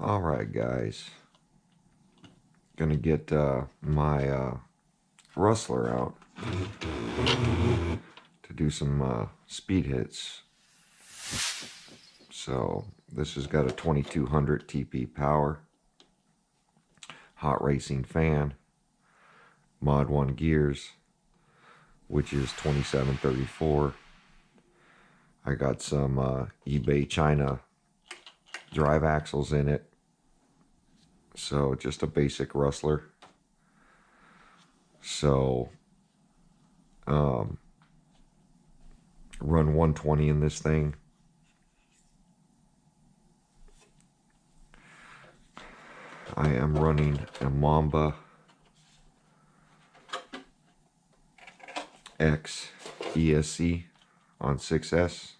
Alright guys, gonna get my Rustler out to do some speed hits. So this has got a 2200 TP power, hot racing fan, mod 1 gears, which is 2734. I got some eBay China drive axles in it. So just a basic Rustler. So run 120 in this thing. I am running a Mamba X ESC on 6S.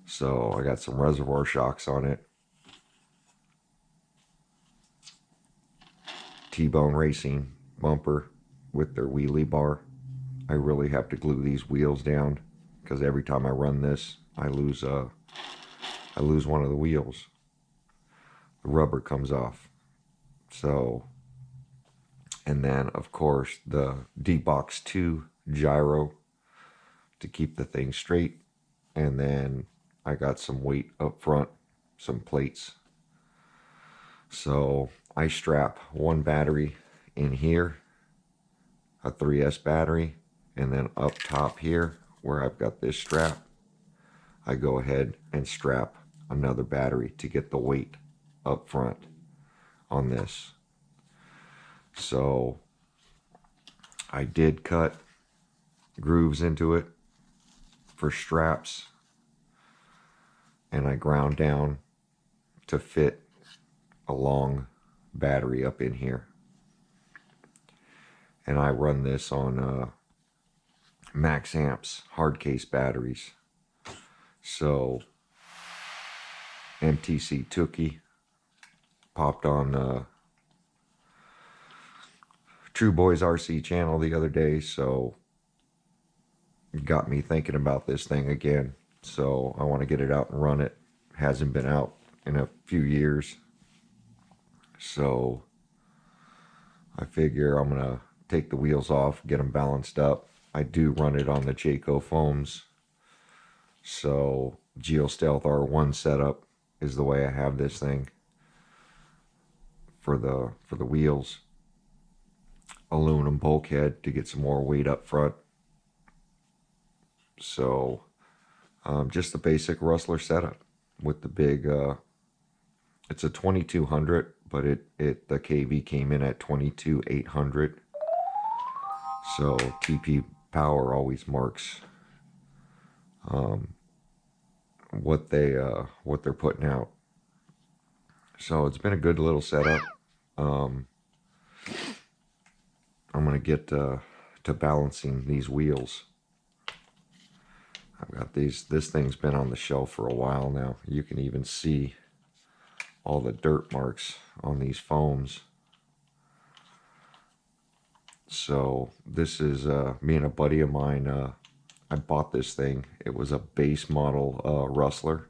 So I got some reservoir shocks on it. T-Bone Racing bumper with their wheelie bar. I really have to glue these wheels down because every time I run this, I lose one of the wheels. The rubber comes off. So, and then of course the D-Box 2 gyro to keep the thing straight. And then I got some weight up front, some plates. So I strap one battery in here, a 3S battery, and then up top here where I've got this strap, I go ahead and strap another battery to get the weight up front on this. So I did cut grooves into it for straps, and I ground down to fit a long battery up in here. And I run this on max amps hard case batteries. So MTC Tookie popped on True Boys RC channel the other day, so it got me thinking about this thing again. So I want to get it out and run it. Hasn't been out in a few years. So I figure I'm gonna take the wheels off, get them balanced up. I do run it on the Jayco foams. So GeoStealth R1 setup is the way I have this thing for the wheels. Aluminum bulkhead to get some more weight up front. So just the basic Rustler setup with the big it's a 2200, but the KV came in at 22800. So TP power always marks what they're putting out. So it's been a good little setup. I'm gonna get to balancing these wheels. I've got this thing's been on the shelf for a while now. You can even see all the dirt marks on these foams. So this is me and a buddy of mine, I bought this thing. It was a base model Rustler,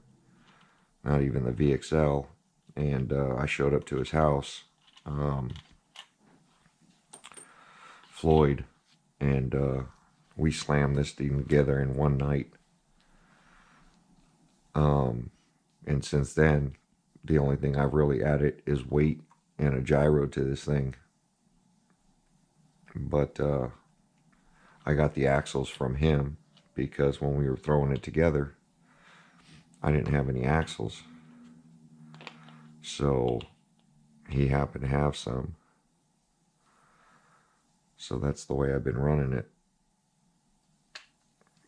not even the VXL, and I showed up to his house, Floyd, and we slammed this thing together in one night. And since then, the only thing I've really added is weight and a gyro to this thing. But I got the axles from him because when we were throwing it together, I didn't have any axles. So he happened to have some. So that's the way I've been running it.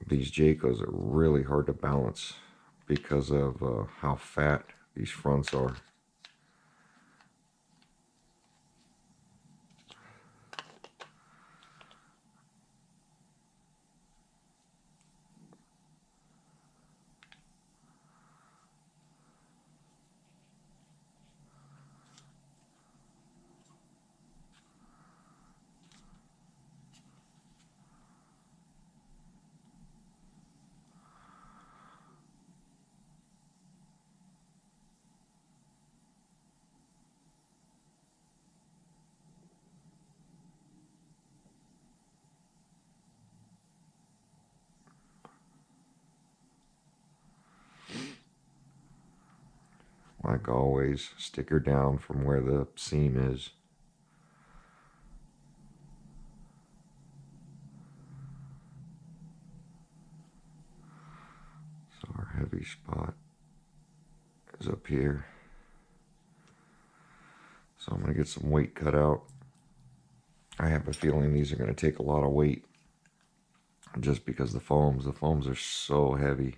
These Jaycos are really hard to balance because of how fat these fronts are. Like always, stick her down from where the seam is. So our heavy spot is up here. So I'm going to get some weight cut out. I have a feeling these are going to take a lot of weight just because the foams are so heavy.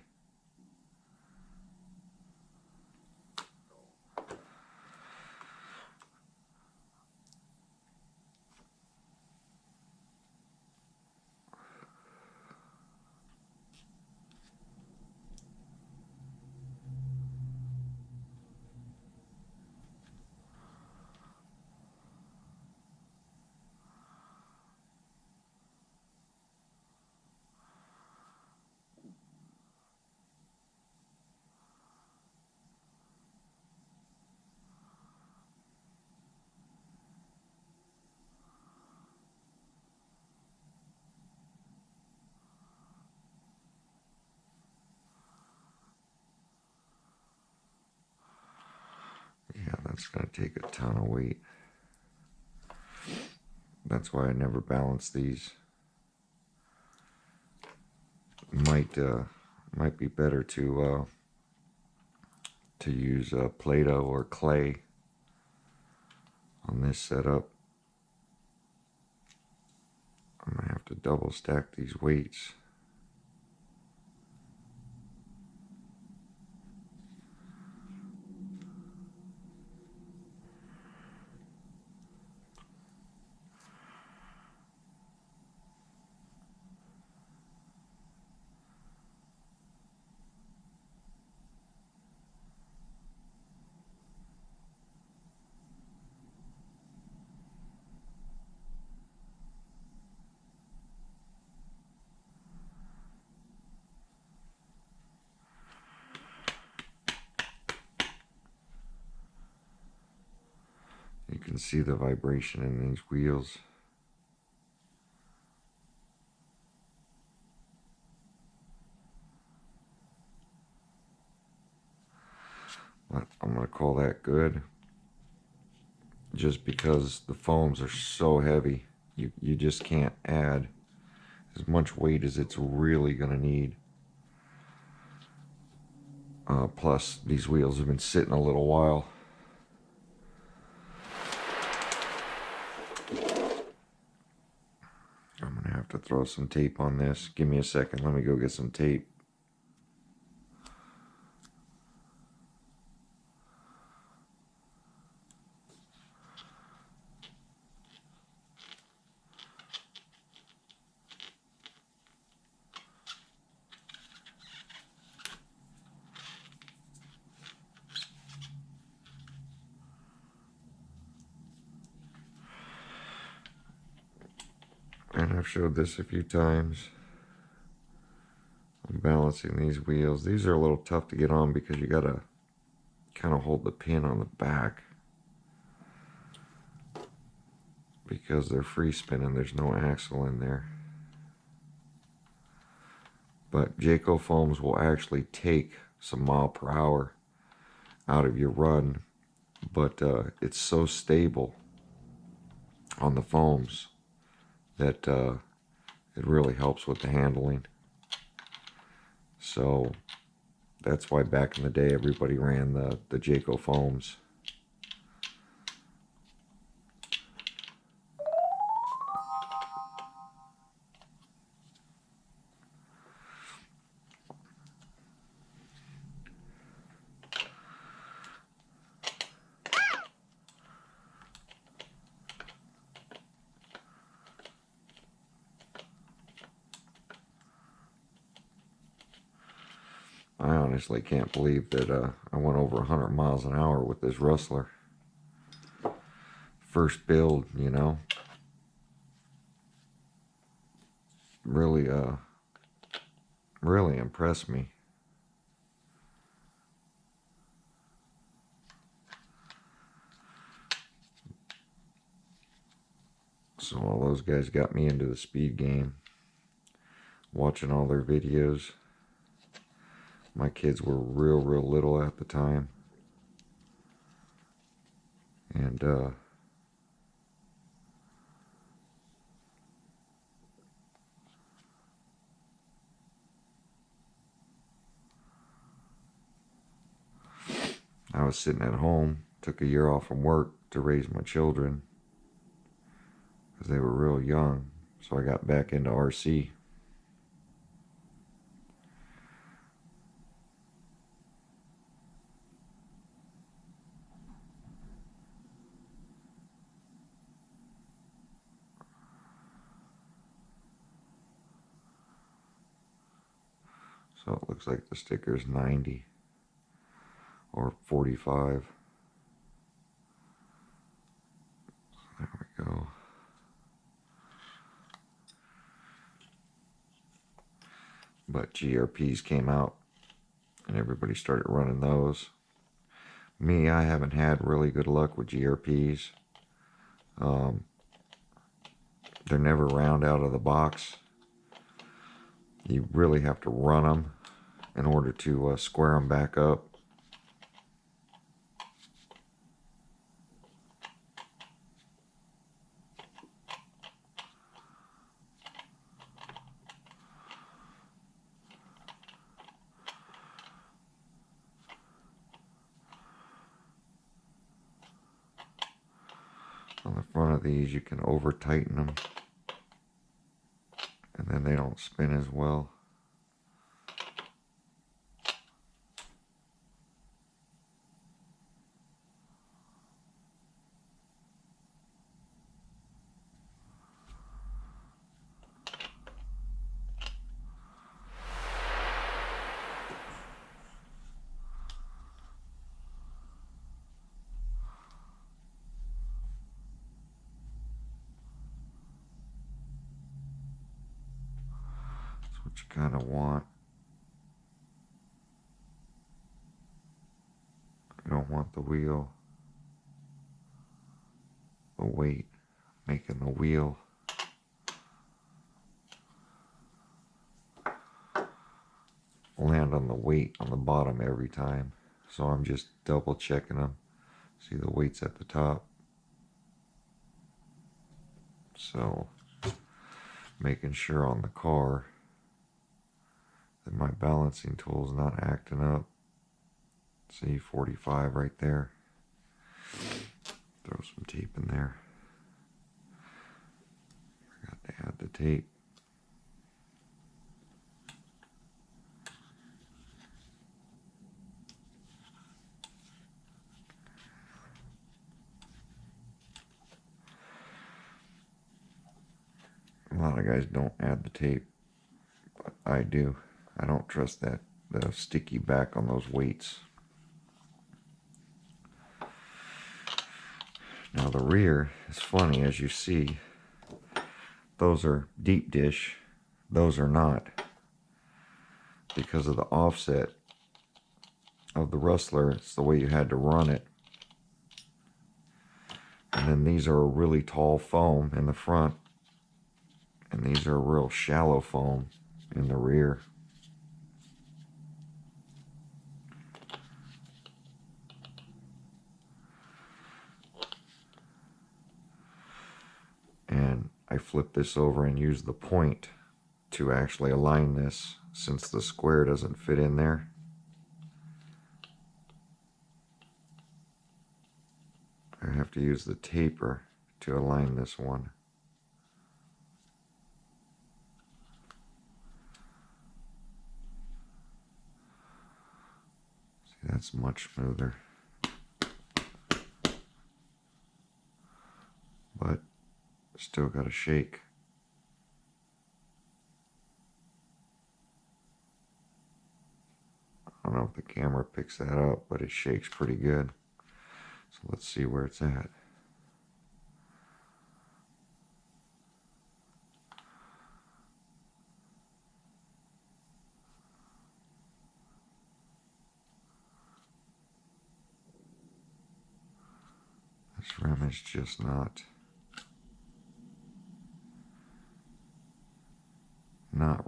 Yeah, that's going to take a ton of weight. That's why I never balance these. Might be better to use Play-Doh or clay on this setup. I'm gonna have to double stack these weights. You can see the vibration in these wheels. But I'm going to call that good. Just because the foams are so heavy, you just can't add as much weight as it's really going to need. Plus, these wheels have been sitting a little while. I'm going to have to throw some tape on this. Give me a second. Let me go get some tape. And I've showed this a few times. I'm balancing these wheels. These are a little tough to get on because you gotta kind of hold the pin on the back because they're free spinning. There's no axle in there. But Jayco foams will actually take some mile per hour out of your run, but it's so stable on the foams that it really helps with the handling. So that's why back in the day everybody ran the Jayco foams. I honestly can't believe that I went over 100 miles an hour with this Rustler. First build, you know. Really, really impressed me. So all those guys got me into the speed game. Watching all their videos. My kids were real little at the time. And I was sitting at home, took a year off from work to raise my children because they were real young. So I got back into RC. So it looks like the sticker is 90 or 45. There we go. But GRPs came out and everybody started running those. Me, I haven't had really good luck with GRPs. They're never round out of the box. You really have to run them in order to square them back up. On the front of these, you can over tighten them, and then they don't spin as well. That's what you kind of want. You don't want the wheel, the weight, making the wheel land on the weight on the bottom every time. So I'm just double checking them. See, the weight's at the top. So making sure on the car that my balancing tool's not acting up. See, 45 right there. Throw some tape in there. Forgot to add the tape. A lot of guys don't add the tape, but I do. I don't trust the sticky back on those weights. Now the rear is funny, as you see. Those are deep dish. Those are not, because of the offset of the Rustler. It's the way you had to run it. And then these are a really tall foam in the front, and these are a real shallow foam in the rear. And I flip this over and use the point to actually align this, since the square doesn't fit in there. I have to use the taper to align this one. See, that's much smoother. But still got to shake. I don't know if the camera picks that up, but it shakes pretty good. So let's see where it's at. This rim is just not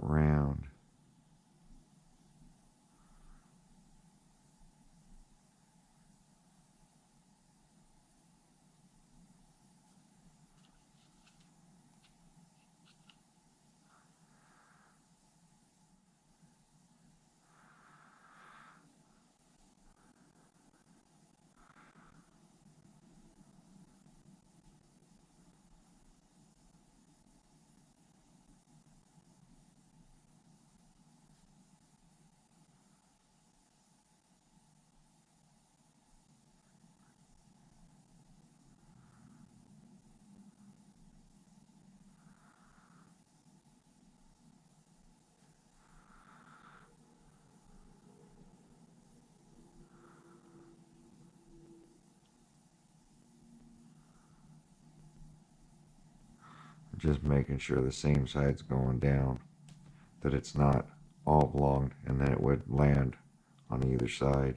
round. Just making sure the same side's going down, that it's not oblong, and then it would land on either side.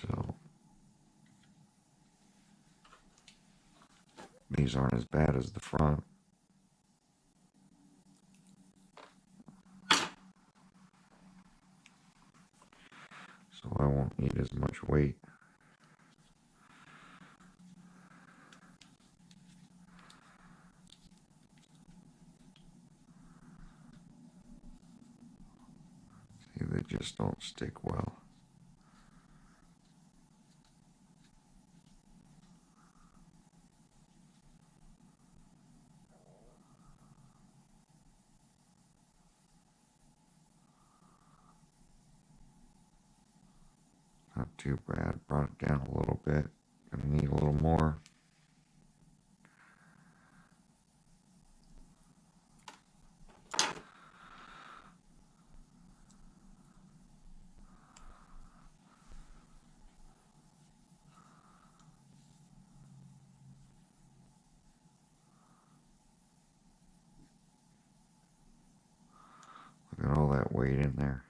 So these aren't as bad as the front. So I won't need as much weight. See, they just don't stick well. Not too bad. Brought it down a little bit. Gonna need a little more. Look at all that weight in there.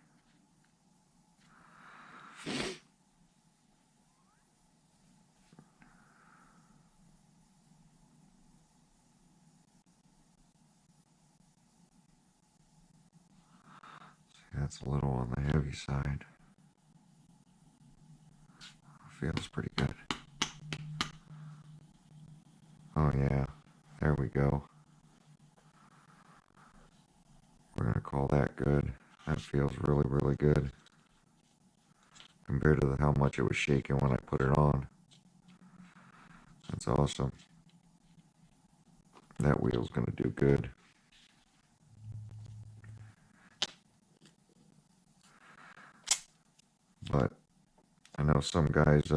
That's a little on the heavy side. Feels pretty good. Oh yeah, there we go. We're gonna call that good. That feels really, really good compared to how much it was shaking when I put it on. That's awesome. That wheel's gonna do good. But I know some guys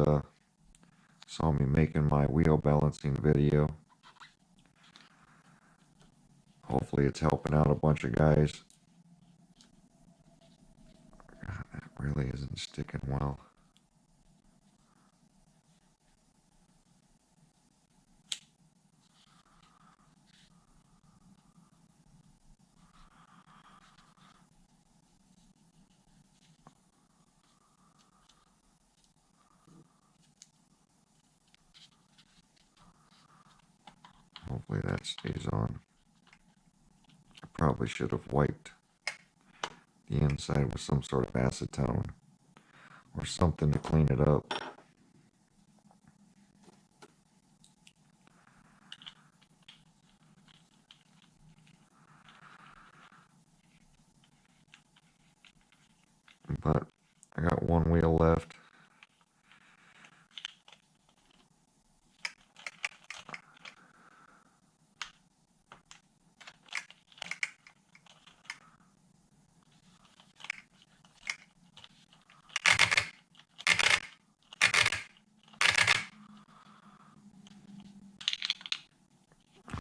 saw me making my wheel balancing video. Hopefully it's helping out a bunch of guys. God, that really isn't sticking well. Hopefully that stays on. I probably should have wiped the inside with some sort of acetone or something to clean it up. But I got one wheel left.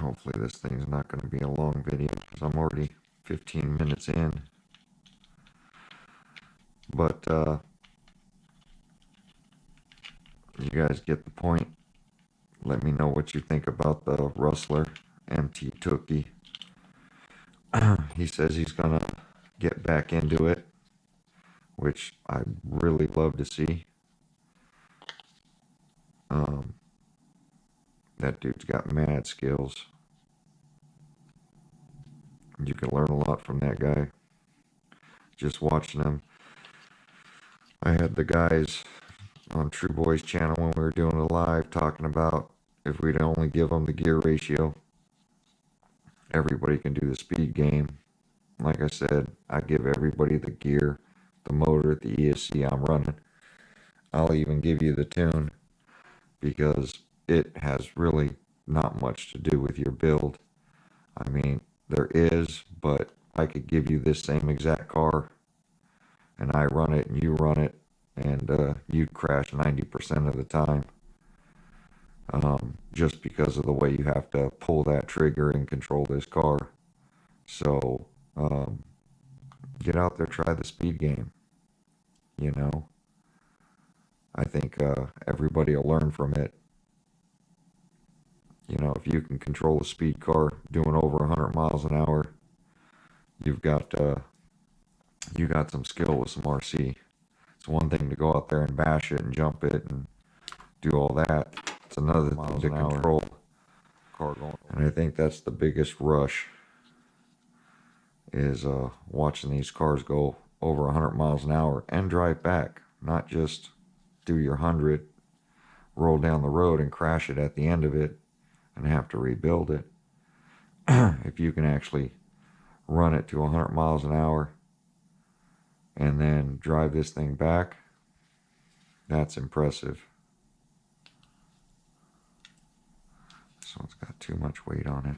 Hopefully this thing's not going to be a long video because I'm already 15 minutes in. But you guys get the point. Let me know what you think about the Rustler MT Tookie. He says he's going to get back into it, which I'd really love to see. That dude's got mad skills. You can learn a lot from that guy. Just watching him. I had the guys on True Boy's channel when we were doing it live talking about if we'd only give them the gear ratio, everybody can do the speed game. Like I said, I give everybody the gear, the motor, the ESC I'm running. I'll even give you the tune because it has really not much to do with your build. I mean, there is, but I could give you this same exact car and I run it and you run it and you'd crash 90% of the time. Just because of the way you have to pull that trigger and control this car. So, get out there, try the speed game. You know, I think everybody will learn from it. You know, if you can control a speed car doing over 100 miles an hour, you've got you got some skill with some RC. It's one thing to go out there and bash it and jump it and do all that. It's another thing to control car going. And I think that's the biggest rush, is watching these cars go over 100 miles an hour and drive back, not just do your 100, roll down the road and crash it at the end of it and have to rebuild it. If you can actually run it to 100 miles an hour and then drive this thing back, that's impressive. This one's got too much weight on it.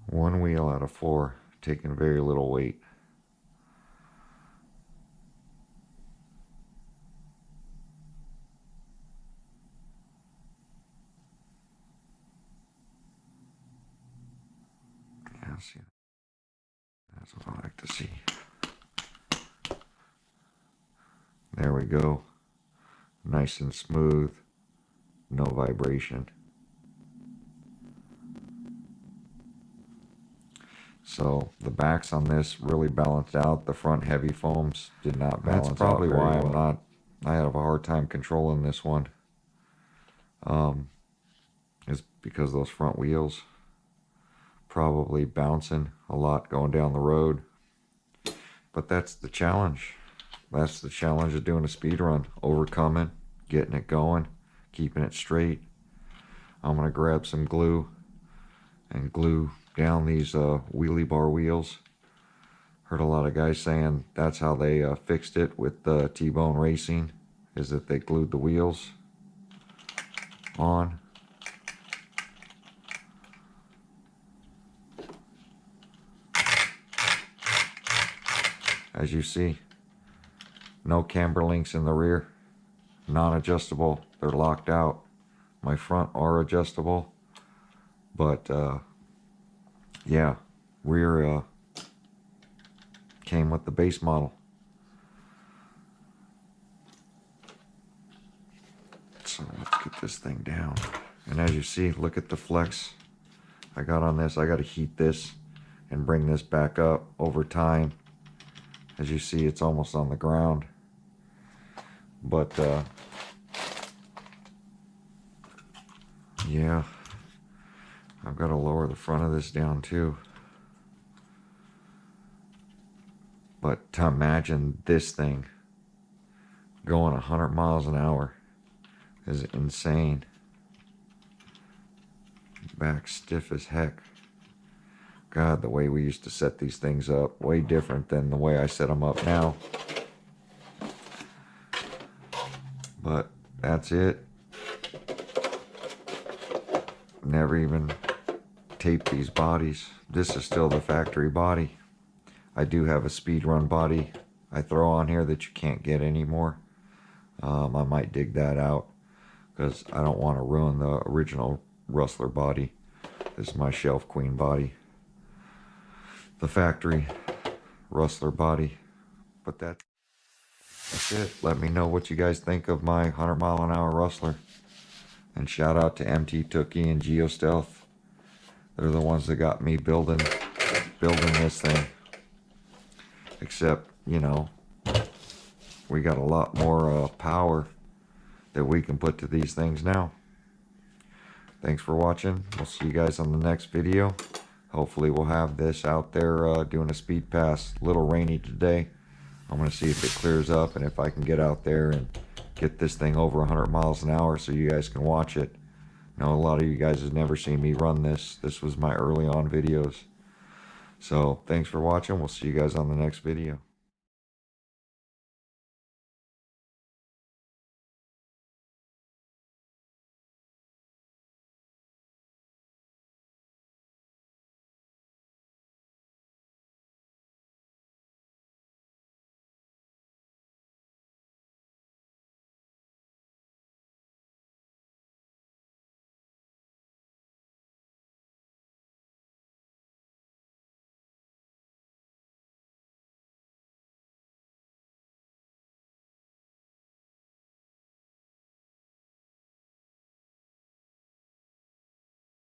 One wheel out of 4, taking very little weight. Yeah, see, that's what I like to see. There we go. Nice and smooth, no vibration. So the backs on this really balanced out. The front heavy foams did not balance out. That's probably why I have a hard time controlling this one. Is because those front wheels probably bouncing a lot going down the road. But that's the challenge. That's the challenge of doing a speed run. Overcoming, getting it going, keeping it straight. I'm going to grab some glue and glue down these wheelie bar wheels. Heard a lot of guys saying that's how they fixed it with T-Bone Racing, is that they glued the wheels on. As you see, no camber links in the rear, non-adjustable, they're locked out. My front are adjustable, but yeah, rear came with the base model. So let's get this thing down. And as you see, look at the flex I got on this. I got to heat this and bring this back up over time. As you see, it's almost on the ground. But yeah, I've got to lower the front of this down too. But to imagine this thing going 100 miles an hour is insane. Back stiff as heck. God, the way we used to set these things up, way different than the way I set them up now. But that's it. Never even taped these bodies. This is still the factory body. I do have a speed run body I throw on here that you can't get anymore. I might dig that out because I don't want to ruin the original Rustler body. This is my Shelf Queen body. The factory Rustler body. But that's it. Let me know what you guys think of my 100 mile an hour Rustler. And shout out to MT Tookie and GeoStealth. They're the ones that got me building this thing. Except, you know, we got a lot more power that we can put to these things now. Thanks for watching. We'll see you guys on the next video. Hopefully we'll have this out there doing a speed pass. A little rainy today. I'm going to see if it clears up and if I can get out there and get this thing over 100 miles an hour so you guys can watch it. I know a lot of you guys have never seen me run this. This was my early on videos. So thanks for watching. We'll see you guys on the next video.